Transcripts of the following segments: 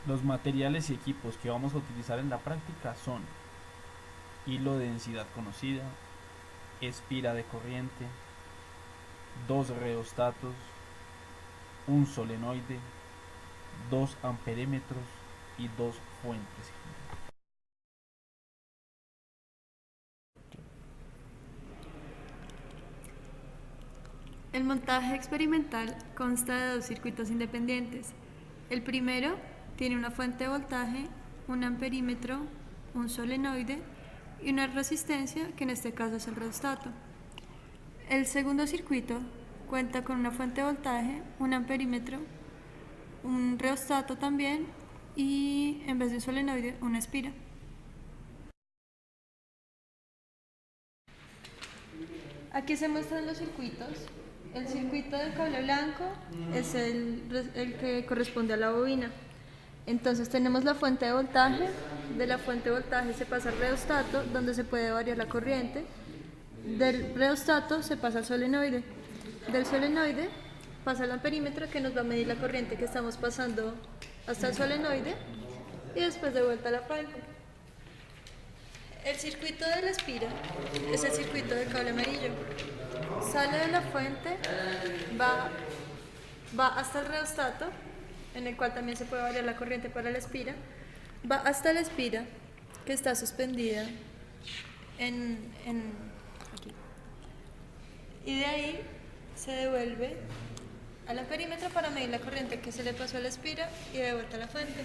Los materiales y equipos que vamos a utilizar en la práctica son hilo de densidad conocida, espira de corriente, dos reostatos, un solenoide, dos amperímetros y dos fuentes. El montaje experimental consta de dos circuitos independientes. El primero tiene una fuente de voltaje, un amperímetro, un solenoide y una resistencia, que en este caso es el reostato. El segundo circuito cuenta con una fuente de voltaje, un amperímetro, un reostato también y, en vez de un solenoide, una espira. Aquí se muestran los circuitos. El circuito del cable blanco es el que corresponde a la bobina. Entonces tenemos la fuente de voltaje. De la fuente de voltaje se pasa al reostato, donde se puede variar la corriente. Del reostato se pasa al solenoide. Del solenoide pasa al amperímetro, que nos va a medir la corriente que estamos pasando hasta el solenoide, y después de vuelta a la fuente. El circuito de la espira es el circuito del cable amarillo. Sale de la fuente, va hasta el reostato, en el cual también se puede variar la corriente para la espira. Va hasta la espira, que está suspendida aquí. Y de ahí se devuelve al amperímetro para medir la corriente que se le pasó a la espira y de vuelta a la fuente.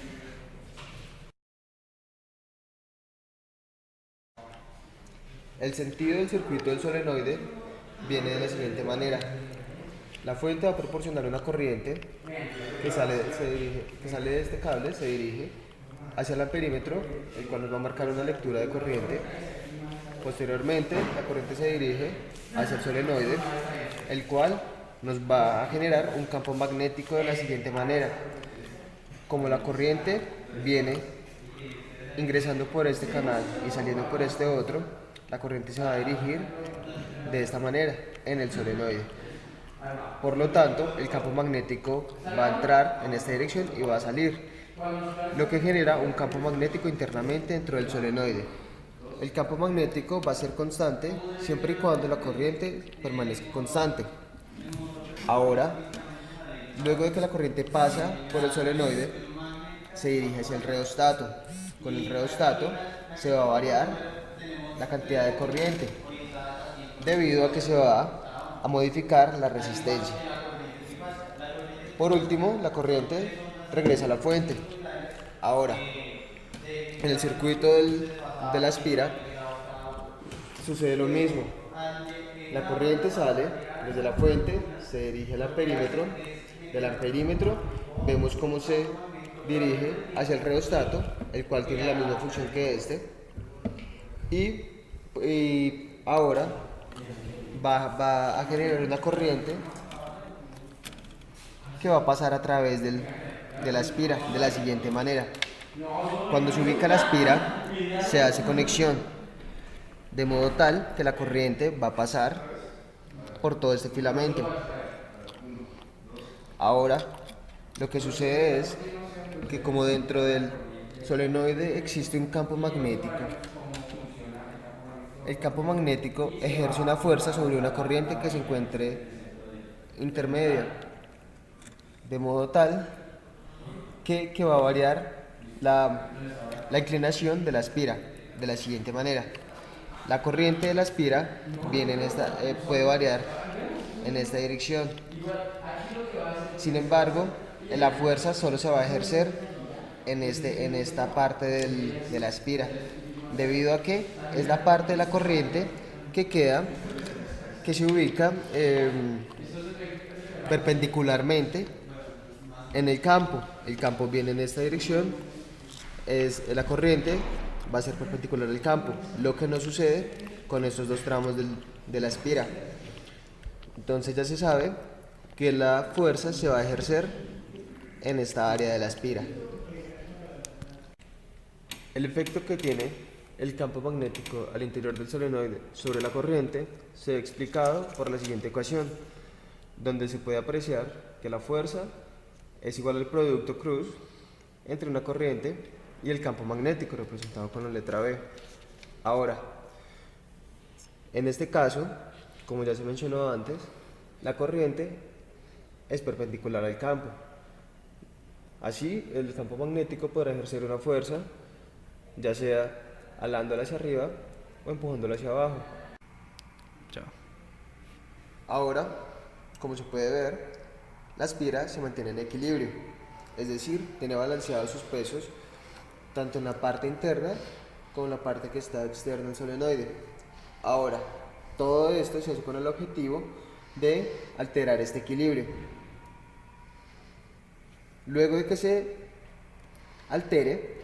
El sentido del circuito del solenoide viene de la siguiente manera. La fuente va a proporcionar una corriente que sale de este cable, se dirige hacia el amperímetro, el cual nos va a marcar una lectura de corriente. Posteriormente, la corriente se dirige hacia el solenoide, el cual nos va a generar un campo magnético de la siguiente manera. Como la corriente viene ingresando por este canal y saliendo por este otro, la corriente se va a dirigir de esta manera en el solenoide. Por lo tanto, el campo magnético va a entrar en esta dirección y va a salir, lo que genera un campo magnético internamente dentro del solenoide. El campo magnético va a ser constante siempre y cuando la corriente permanezca constante. Ahora, luego de que la corriente pasa por el solenoide, se dirige hacia el reostato. Con el reostato se va a variar la cantidad de corriente, debido a que se va a modificar la resistencia. Por último, la corriente regresa a la fuente. Ahora, en el circuito de la espira sucede lo mismo. La corriente sale desde la fuente, se dirige al amperímetro. Del amperímetro vemos cómo se dirige hacia el reostato, el cual tiene la misma función que este. Y ahora va a generar una corriente que va a pasar a través de la espira de la siguiente manera. Cuando se ubica la espira, se hace conexión, de modo tal que la corriente va a pasar por todo este filamento. Ahora, lo que sucede es que, como dentro del solenoide existe un campo magnético, el campo magnético ejerce una fuerza sobre una corriente que se encuentre intermedia, de modo tal que va a variar la inclinación de la espira de la siguiente manera. La corriente de la espira puede variar en esta dirección. Sin embargo, la fuerza solo se va a ejercer en esta parte de la espira, debido a que es la parte de la corriente que se ubica perpendicularmente en el campo. El campo viene en esta dirección, la corriente va a ser perpendicular al campo, lo que no sucede con estos dos tramos de la espira. Entonces ya se sabe que la fuerza se va a ejercer en esta área de la espira. El efecto que tiene el campo magnético al interior del solenoide sobre la corriente se ha explicado por la siguiente ecuación, donde se puede apreciar que la fuerza es igual al producto cruz entre una corriente y el campo magnético representado con la letra B. Ahora, en este caso, como ya se mencionó antes, la corriente es perpendicular al campo. Así, el campo magnético podrá ejercer una fuerza, ya sea alándola hacia arriba o empujándola hacia abajo. Chao. Ahora, como se puede ver, la espira se mantiene en equilibrio, es decir, tiene balanceados sus pesos tanto en la parte interna como en la parte que está externa del solenoide. Ahora, todo esto se hace con el objetivo de alterar este equilibrio. Luego de que se altere,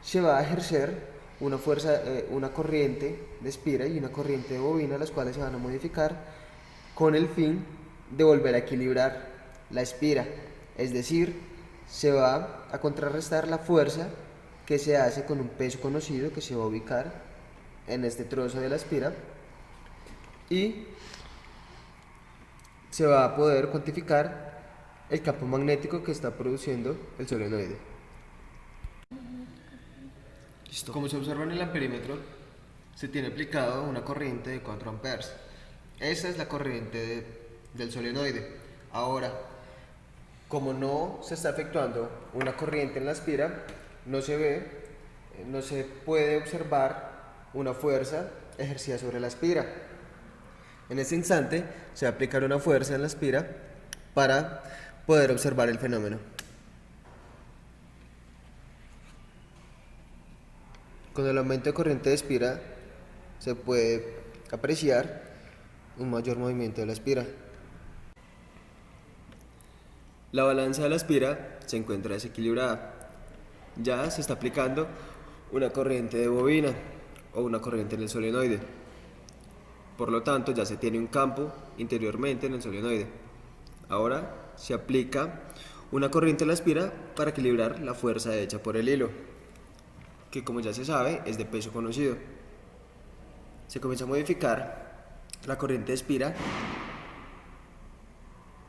se va a ejercer una fuerza, una corriente de espira y una corriente de bobina, las cuales se van a modificar con el fin de volver a equilibrar la espira, es decir, se va a contrarrestar la fuerza que se hace con un peso conocido que se va a ubicar en este trozo de la espira y se va a poder cuantificar el campo magnético que está produciendo el solenoide. Listo. Como se observa en el amperímetro, se tiene aplicado una corriente de 4 amperes. Esa es la corriente del solenoide. Ahora, como no se está efectuando una corriente en la espira, no se puede observar una fuerza ejercida sobre la espira. En este instante se va a aplicar una fuerza en la espira para poder observar el fenómeno. Con el aumento de corriente de espira se puede apreciar un mayor movimiento de la espira. La balanza de la espira se encuentra desequilibrada. Ya se está aplicando una corriente de bobina o una corriente en el solenoide. Por lo tanto, ya se tiene un campo interiormente en el solenoide. Ahora se aplica una corriente en la espira para equilibrar la fuerza hecha por el hilo, que como ya se sabe es de peso conocido. Se comienza a modificar la corriente de espira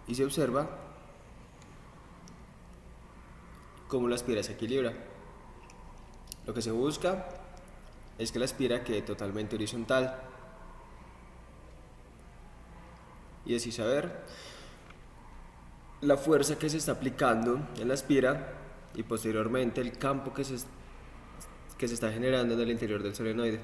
y se observa cómo la espira se equilibra. Lo que se busca es que la espira quede totalmente horizontal y así saber la fuerza que se está aplicando en la espira y posteriormente el campo que se está generando en el interior del solenoide.